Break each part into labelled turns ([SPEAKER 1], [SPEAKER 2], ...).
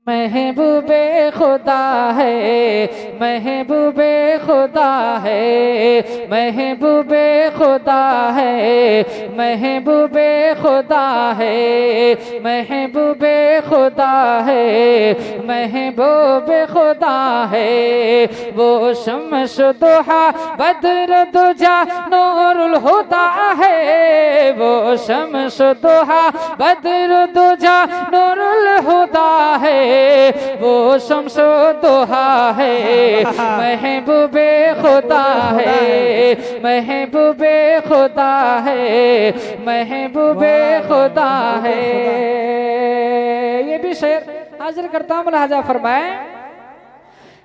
[SPEAKER 1] महबूबे खुदा है, महबूबे खुदा है, महबूबे खुदा है, महबूबे खुदा है, महबूबे खुदा है, महबूबे खुदा है। वो शम्स दुहा बद्र दुजा नूरुल हुदा है, वो शम्स दुहा बद्र दुजा नूरुल हुदा है, वो शम्स दुहा है, महबूबे खुदा है, महबूबे खुदा है, महबूबे खुदा है। ये भी शेर हाजिर करता हूँ, लिहाजा फरमाए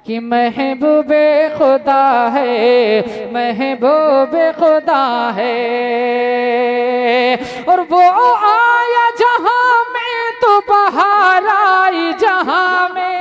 [SPEAKER 1] कि महबूबे खुदा है, महबूबे खुदा है। और वो आया जहां में तो बहार आई जहां में,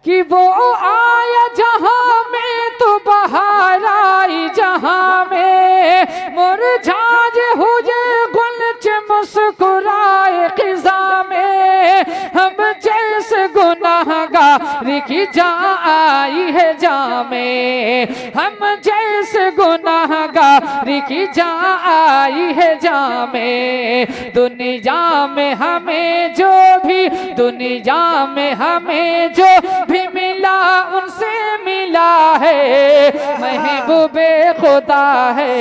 [SPEAKER 1] कि वो आया जहां में तो बहार आई जहां में। मुरझाज हुए गुलच मुस्कुराए खिजा में, हम जैसे गुनाहगार की जा आई है जा में, हम जैसे गुनाहगार की जा आई है जा में। दुनिया में हमें जो भी, दुनिया में हमें जो भी मिला उनसे मिला है, महबूबे खुदा है,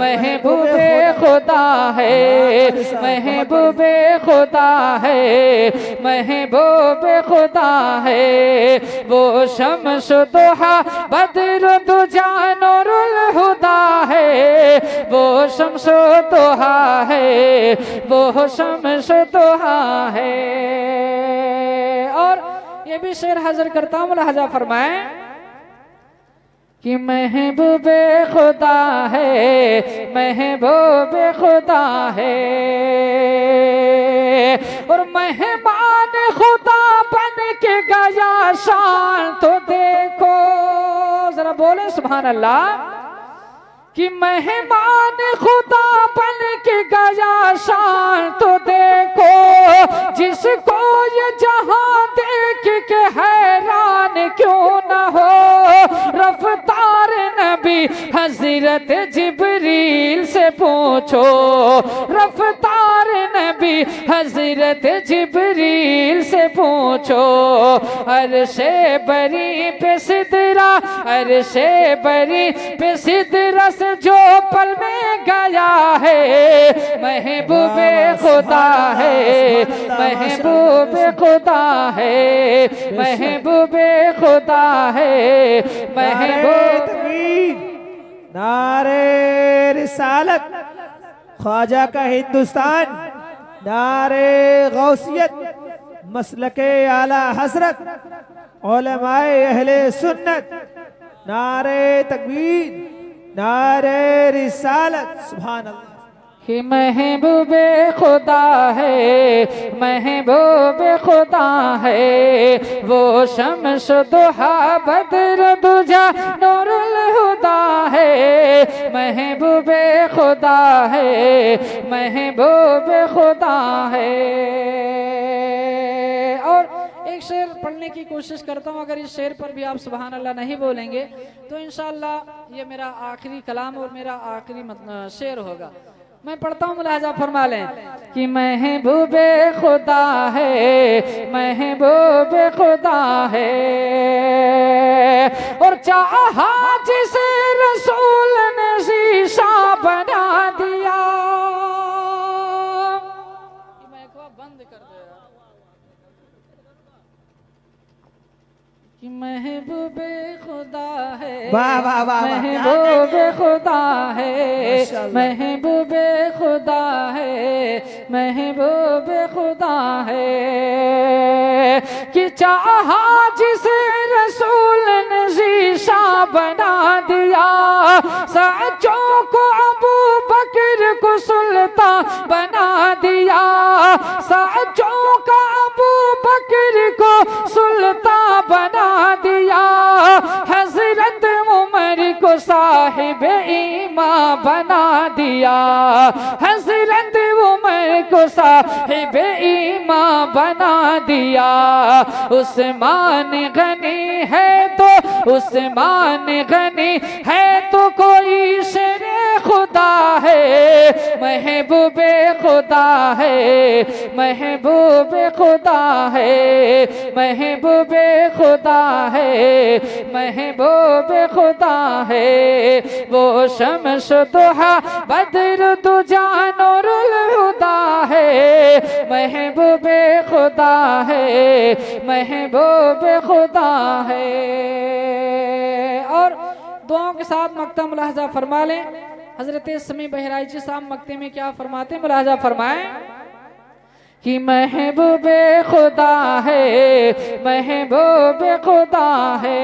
[SPEAKER 1] महबूबे खुदा है, महबूबे खुदा है, महबूबे खुदा है। वो शम्स दुहा बद्र दुजा नूरुल हुदा है, वो शम्स दुहा है, वो शम्स दुहा है। और ये भी शेर हाजिर करता हूँ, लिहाजा फरमाए कि महबूबे खुदा है, महबूबे खुदा है। और मेहमान खुदा बन के गया शान तो देखो, जरा बोले सुभान अल्लाह। कि मेहमान खुदा बन के गया शान तो देखो, जिसको ये जहां देख के हैरान क्यों न हो। रफ्तार नबी हजरत जिब्रील से पूछो, रफ्तार नबी हजरत जिब्रील से पूछो। अर्शे बरी पे सिदरा, अर्शे बरी पे सिदरा से जो पल में गया है, महबूबे खुदा है, महबूबे खुदा है, महबूबे खुदा है, महबूब।
[SPEAKER 2] नारे रिसालत ख्वाजा का हिंदुस्तान, नारे गौसियत मसलके आला हजरत उलमाए अहले सुन्नत, नारे तकबीर, नारे रिसालत, सुभान अल्लाह।
[SPEAKER 1] कि महबूबे खुदा है, महबूबे खुदा है, वो शम्स दुहा बद्र दुजा नूरुल हुदा है, महबूबे खुदा है, महबूबे खुदा है। और एक शेर पढ़ने की कोशिश करता हूँ, अगर इस शेर पर भी आप सुभान अल्लाह नहीं बोलेंगे तो इंशाअल्लाह ये मेरा आखिरी कलाम और मेरा आखिरी शेर होगा। मैं पढ़ता हूँ, लिहाजा फरमा लें कि महबूबे खुदा है, महबूबे खुदा है। और चाहा जिसे रसूल ने शीशा बना दिया, बंद कर दो कि महबूबे खुदा है,
[SPEAKER 2] वाह वाह वाह,
[SPEAKER 1] महबूबे खुदा है, महबूबे खुदा है, महबूबे खुदा है। कि चाहा जिसे रसूल ने शीशा बना दिया, सच्चों को अबू बकर को सुल्तान बना दिया, सच्चों का अबू बकर को सुल्तान बना दिया, हजरत उमर को साहिब ईमान बना दिया, हजरत उमर को साहिब ईमान बना दिया। उस्मान गनी है तो उस्मान गनी है तो कोई शेर खुदा है, महबूबे खुदा है, महबूबे खुदा है, महबूबे खुदा है, महबूबे खुदा है। वो शम्स दुहा बद्र दुजा नूरुल हुदा है, महबूबे खुदा है, महबूबे खुदा है। और दुआओं के साथ मक्ता मुलाहजा फरमा लें। हजरत समी बहराइची साहब मक्ते में क्या फरमाते, मुलाहजा फरमाएं कि महबूबे खुदा है, महबूबे खुदा है।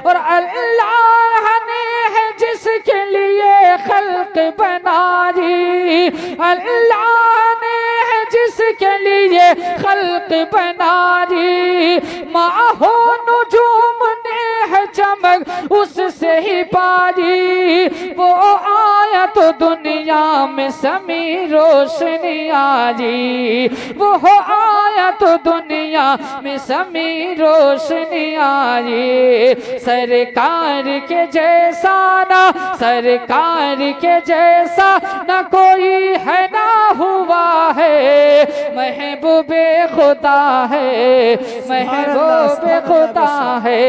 [SPEAKER 1] और अल्लाह ने है जिसके लिए खल्क बनाई, अल्लाह ने है जिसके लिए खल्क बनाई। माहो नुजूम ने है चमक उससे ही पारी, वो आया तो दुनिया में समी रोशनी आजी, वो आया तो दुनिया में समी रोशनी आई। सरकार के जैसा ना, सरकार के जैसा न कोई है ना हुआ है, महबूबे खुदा है, महबूबे खुदा है,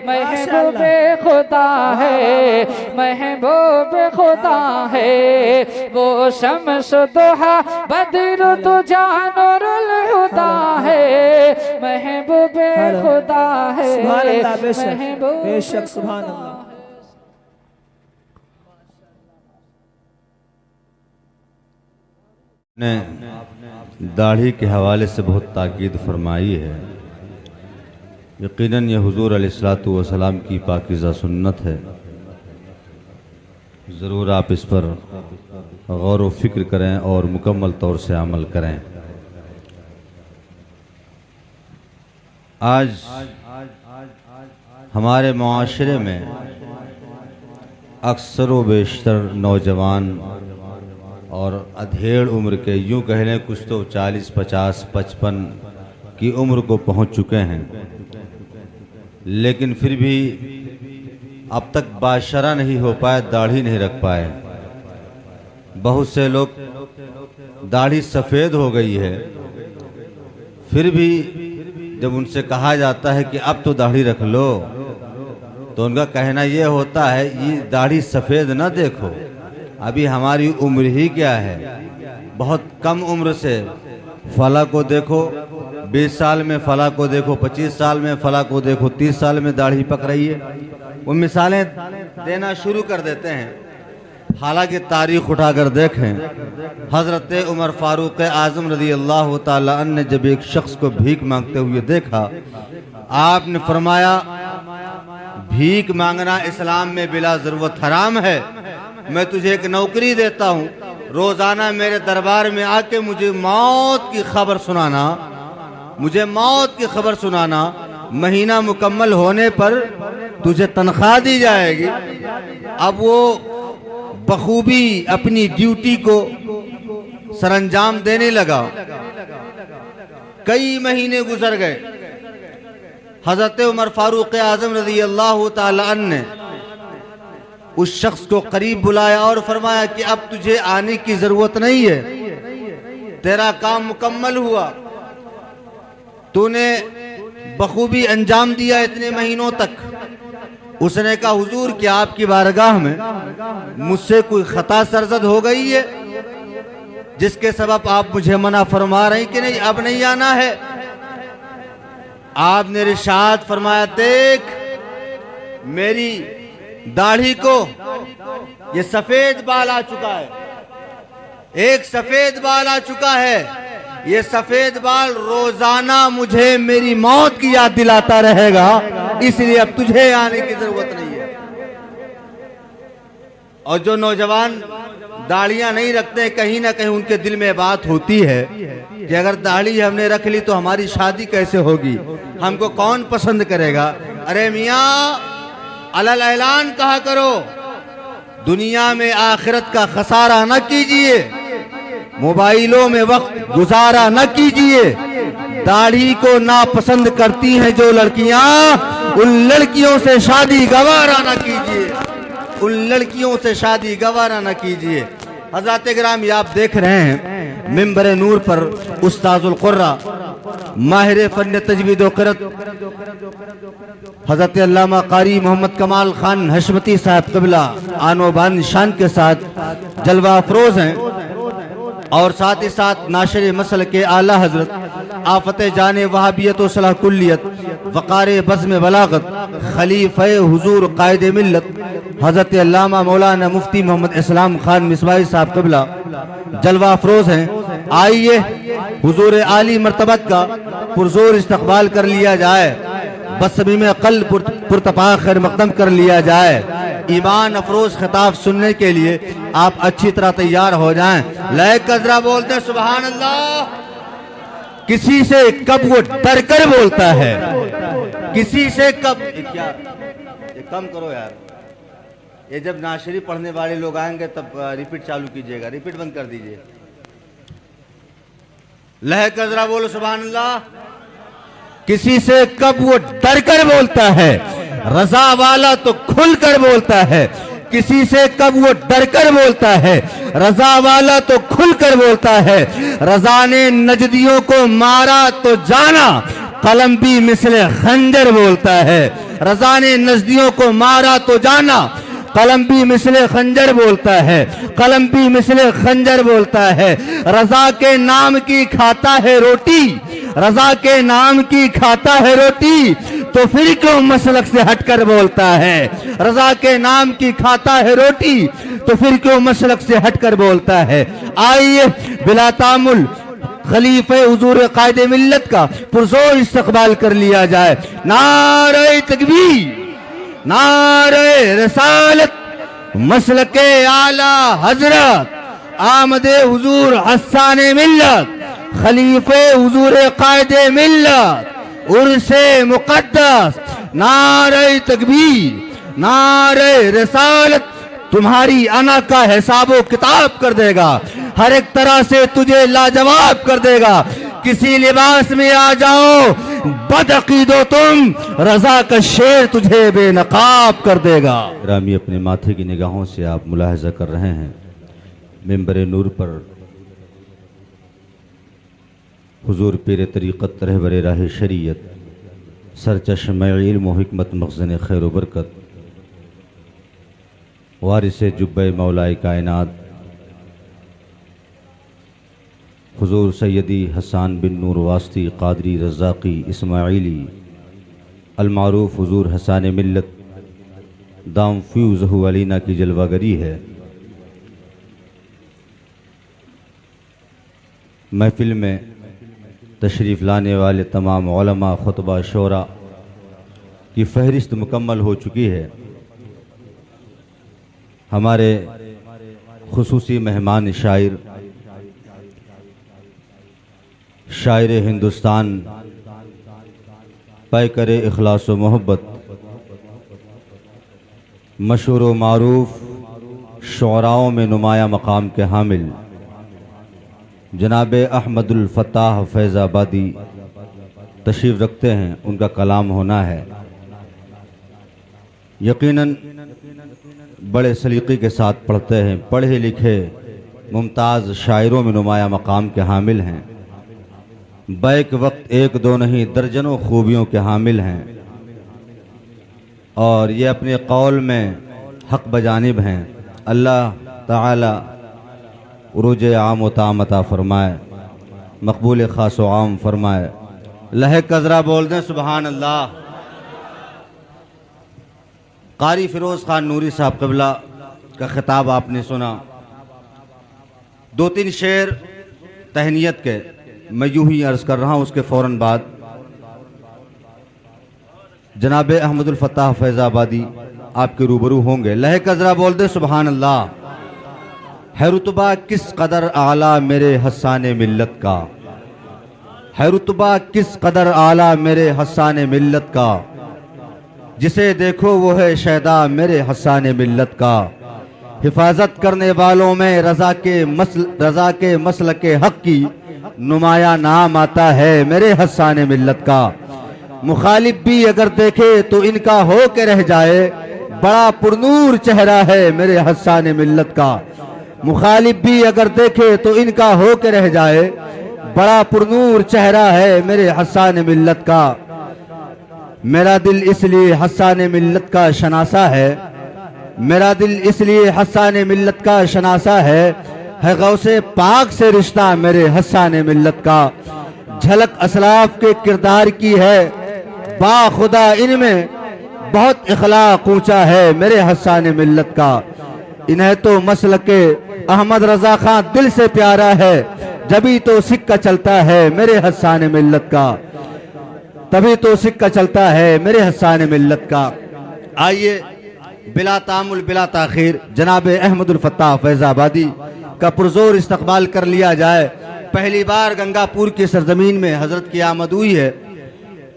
[SPEAKER 1] महबूबे खुदा है, महबूबे खुदा है। वो शम्स दुहा बद्र दुजा नूरुल हुदा है, महबूबे खुदा है,
[SPEAKER 2] बेशक सुभान अल्लाह।
[SPEAKER 3] ने दाढ़ी के हवाले से बहुत ताकीद फरमाई है। यकीनन ये हुजूर अलैहिस्सलातु वस्सलाम की पाकीज़ा सुन्नत है। ज़रूर आप इस पर गौर व फिक्र करें और मुकम्मल तौर से अमल करें। आज हमारे मुआशरे में अक्सर व बेशतर नौजवान और अधेड़ उम्र के, यूँ कह लें कुछ तो 40, 50, 55 की उम्र को पहुँच चुके हैं, लेकिन फिर भी अब तक बाशरा नहीं हो पाए, दाढ़ी नहीं रख पाए। बहुत से लोग दाढ़ी सफ़ेद हो गई है, फिर भी जब उनसे कहा जाता है कि अब तो दाढ़ी रख लो, तो उनका कहना ये होता है ये दाढ़ी सफ़ेद ना देखो, अभी हमारी उम्र ही क्या है, बहुत कम उम्र से फला को देखो, 20 साल में फला को देखो, 25 साल में फला को देखो, 30 साल में दाढ़ी पक रही है। वो मिसालें देना शुरू कर देते हैं। हालांकि तारीख उठाकर देखें, हज़रत उमर फारूक आज़म रज़ी अल्लाह ताला अन्हु ने जब एक शख्स को भीख मांगते हुए देखा, आपने फरमाया भीख मांगना इस्लाम में बिला ज़रूरत हराम है, मैं तुझे एक नौकरी देता हूँ, रोज़ाना मेरे दरबार में आके मुझे मौत की खबर सुनाना, मुझे मौत की खबर सुनाना, महीना मुकम्मल होने पर तुझे तनख्वाह दी जाएगी। अब वो बखूबी अपनी ड्यूटी को सरंजाम देने लगा। कई महीने गुजर गए। हज़रत उमर फारूक आज़म रज़ी अल्लाह ताला अन्हु ने उस शख्स को करीब बुलाया और फरमाया कि अब तुझे आने की जरूरत नहीं है, तेरा काम मुकम्मल हुआ, तूने बखूबी अंजाम दिया इतने महीनों तक। उसने कहा हुजूर क्या आपकी बारगाह में मुझसे कोई खता सरजद हो गई है जिसके सबब आप मुझे मना फरमा रही कि नहीं अब नहीं आना है? आपने इरशाद फरमाया देख मेरी दाढ़ी को ये सफेद बाल आ चुका है, एक सफेद बाल आ चुका है, ये सफेद बाल रोजाना मुझे मेरी मौत की याद दिलाता रहेगा, इसलिए अब तुझे आने की जरूरत नहीं है। और जो नौजवान दाढ़ियां नहीं रखते, कहीं ना कहीं उनके दिल में बात होती है कि अगर दाढ़ी हमने रख ली तो हमारी शादी कैसे होगी, हमको कौन पसंद करेगा। अरे मियाँ अलल ऐलान कहा करो, दुनिया में आखिरत का खसारा न कीजिए, मोबाइलों में वक्त गुजारा न कीजिए। दाढ़ी को नापसंद करती हैं जो लड़कियां, उन लड़कियों से शादी गवारा न कीजिए, उन लड़कियों से शादी गवारा न कीजिए। हज़रात गिरामी, आप देख रहे हैं मिंबर नूर पर उस्ताजुल कुर्रा माहिर फन तजवीद व क़िरात हज़रत अल्लामा कारी मोहम्मद कमाल खान हशमती साहब क़िबला आनो बान शान के साथ जलवा अफरोज हैं, और साथ ही साथ नाशर मसल के आला हजरत आफत जाने वहाबियत व सलाह कुल्लियत वक़ार बज़्म बलागत खलीफ़े हुजूर कायद मिल्लत हज़रत अल्लामा मौलाना मुफ्ती मोहम्मद इस्लाम खान मिसबाही साहब क़िबला जलवा अफरोज हैं। आइए हुजूर आली मर्तबत का पुरजोर इस्तकबाल कर लिया जाए, बसमी में कल पुरतपा खैर मकदम कर लिया जाए। ईमान अफरोज खिताब सुनने के लिए आप अच्छी तरह तैयार हो जाएं। लय कजरा बोलते हैं सुभान अल्लाह। किसी से कब वो डर कर बोलता है, किसी से कब क्या ये कम करो यार, ये जब नाशरी पढ़ने वाले लोग आएंगे तब रिपीट चालू कीजिएगा, रिपीट बंद कर दीजिए। लह कजरा बोलो सुभान अल्लाह। किसी से कब वो डर कर बोलता है, रजा वाला तो खुल कर बोलता है। किसी से कब वो डर कर बोलता है, रजा वाला तो खुल कर बोलता है। रजा ने नजदियों को मारा तो जाना, कलम भी मिसले खंजर बोलता है। रजा ने नजदियों को मारा तो जाना, कलम भी मिसले खंजर बोलता है, कलम भी मिसले खंजर बोलता है। रजा के नाम की खाता है रोटी, रजा के नाम की खाता है रोटी, तो फिर क्यों मसलक से हटकर बोलता है। रजा के नाम की खाता है रोटी, तो फिर क्यों मसलक से हटकर बोलता है। आइए बिला तामुल खलीफे हुजूर कायद मिल्लत का पुरजोर इस्तकबाल कर लिया जाए। नारे तकबीर, नारे रसालत, मसलके आला हजरत आमदे हुजूर हस्साने मिल्लत, खलीफे हुजूर कायद मिल्लत, उर्से मुकद्दस। नारे तकबीर, नारे रसालत तुम्हारी अना का हिसाबो किताब कर देगा, हर एक तरह से तुझे लाजवाब कर देगा। किसी लिबास में आ जाओ बदअकीदो तुम, रजा का शेर तुझे बेनकाब कर देगा। रामी, अपने माथे की निगाहों से आप मुलाहजा कर रहे हैं मिंबर नूर पर हुजूर पीर तरीक़त रहबर राह शरीयत सरचश्मे इल्म व हिकमत मखज़न खैर व बरकत वारिस जुब्बे मौलाए कायनात हुजूर सैयदी हसन बिन नूर वास्ती कादरी रज़ाक़ी इस्माइली अलमारूफ हुजूर हसन मिल्लत दाम फ्यूज़हु अलीना की जलवागरी है। महफिल में तशरीफ़ लाने वाले तमाम उलमा खुतबा शोरा की फहरिस्त मुकम्मल हो चुकी है। हमारे खुसूसी मेहमान शायर, शायर हिंदुस्तान, पैकर इखलास व मोहब्बत, मशहूर व मारूफ शुअराओं में नुमाया मकाम के हामिल जनाब अहमदुल फ़त्ताह फैज़ाबादी तशरीफ़ रखते हैं। उनका कलाम होना है। यकीनन बड़े सलीक़े के साथ पढ़ते हैं, पढ़े लिखे मुमताज़ शायरों में नुमाया मकाम के हामिल हैं। बैक वक्त एक दो नहीं दर्जनों खूबियों के हामिल हैं, और ये अपने कौल में हक़ बजानिब हैं। अल्लाह ताला उरूज आम व ताम अता फरमाए, मकबूल ख़ास व आम फरमाए। लह कजरा बोल दें सुबहान अल्लाह। कारी फिरोज़ खान नूरी साहब क़िबला का खिताब आपने सुना। दो तीन शेर तहनीत के मैं यूं ही अर्ज़ कर रहा हूँ, उसके फ़ौरन बाद जनाब अहमदुल फ़त्ताह फैज़ाबादी आपके रूबरू होंगे। लह कजरा बोल दे सुबहान अल्लाह। है रुतबा किस कदर आला मेरे हस्साने मिल्लत का, है रुतबा किस कदर आला मेरे हस्साने मिल्लत का, जिसे देखो वो है शहदा मेरे हस्साने मिल्लत का। हिफाजत करने वालों में रजा के मसल के हक की नुमाया नाम आता है मेरे हस्सान मिल्लत का। मुखालिफ भी अगर देखे तो इनका हो के रह जाए, बड़ा पुरनूर चेहरा है मेरे हस्सान मिल्लत का। मुखालिफ भी अगर देखे तो इनका हो के रह जाए, बड़ा पुरनूर चेहरा है मेरे हस्सान मिल्लत का। मेरा दिल इसलिए हस्सान मिल्लत का शनासा है, मेरा दिल इसलिए हस्सान मिल्लत का शनासा है गौसे पाक से रिश्ता मेरे हस्सान मिल्लत का। झलक असलाफ के किरदार की है बाखुदा, इनमें बहुत इखलाक ऊंचा है मेरे हस्सान मिल्लत का। इन्हें तो मसल के अहमद रजा खां दिल से प्यारा है, जभी तो सिक्का चलता है मेरे हस्सान मिल्लत का, तभी तो सिक्का चलता है मेरे हस्सान मिल्लत का। आइए बिला तामुल बिला ताखीर जनाब अहमदुल फत्ताह फैजाबादी का पुरजोर इस्तकबाल कर लिया जाए। पहली बार गंगापुर की सरजमीन में हजरत की आमद हुई है।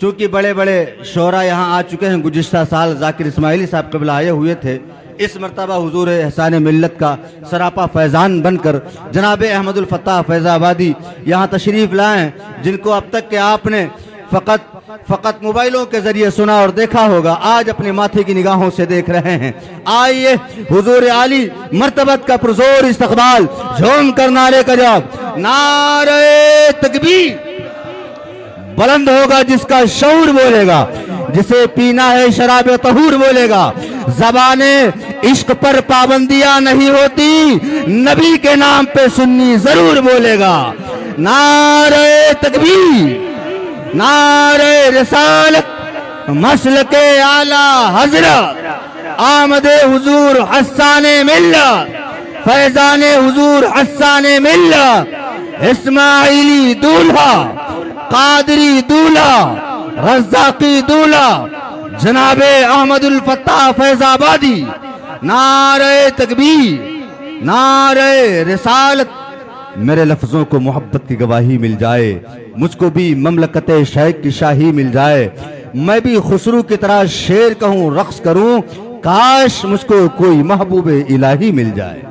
[SPEAKER 3] चूंकि बड़े बड़े शोरा यहाँ आ चुके हैं, गुज़िश्ता साल जाकिर इस्माइली साहब क़िबला आए हुए थे। इस मरतबा हुजूर एहसान मिल्लत का सरापा फैज़ान बनकर जनाब अहमदुल फत्ताह फैज़ाबादी यहाँ तशरीफ़ लाएं, जिनको अब तक के आपने फ़कत मोबाइलों के जरिए सुना और देखा होगा, आज अपने माथे की निगाहों से देख रहे हैं। आइए हुजूर आली मर्तबत का पुरजोर इस्तकबाल झूम कर नारे का जवाब, नारे तकबीर बुलंद होगा जिसका शऊर बोलेगा, जिसे पीना है शराब तहूर बोलेगा। ज़बाने इश्क पर पाबंदियां नहीं होती, नबी के नाम पे सुन्नी जरूर बोलेगा। नारे तकबीर, नारे रिसालत, मसल के आला हजरत, आमदे हुजूर हस्साने मिल्लत, फैजाने हुजूर हस्साने मिल्लत, इस्माइली दूल्हा, कादरी दूल्हा, रज़्ज़ाक़ी दूल्हा, जनाबे अहमदुल फत्ताह फैज़ाबादी। नारे तकबीर, नारे रिसालत। मेरे लफ्जों को मोहब्बत की गवाही मिल जाए, मुझको भी ममलकते शेख की शाही मिल जाए। मैं भी खुसरू की तरह शेर कहूँ, रक्स करूँ, काश मुझको कोई महबूब इलाही मिल जाए।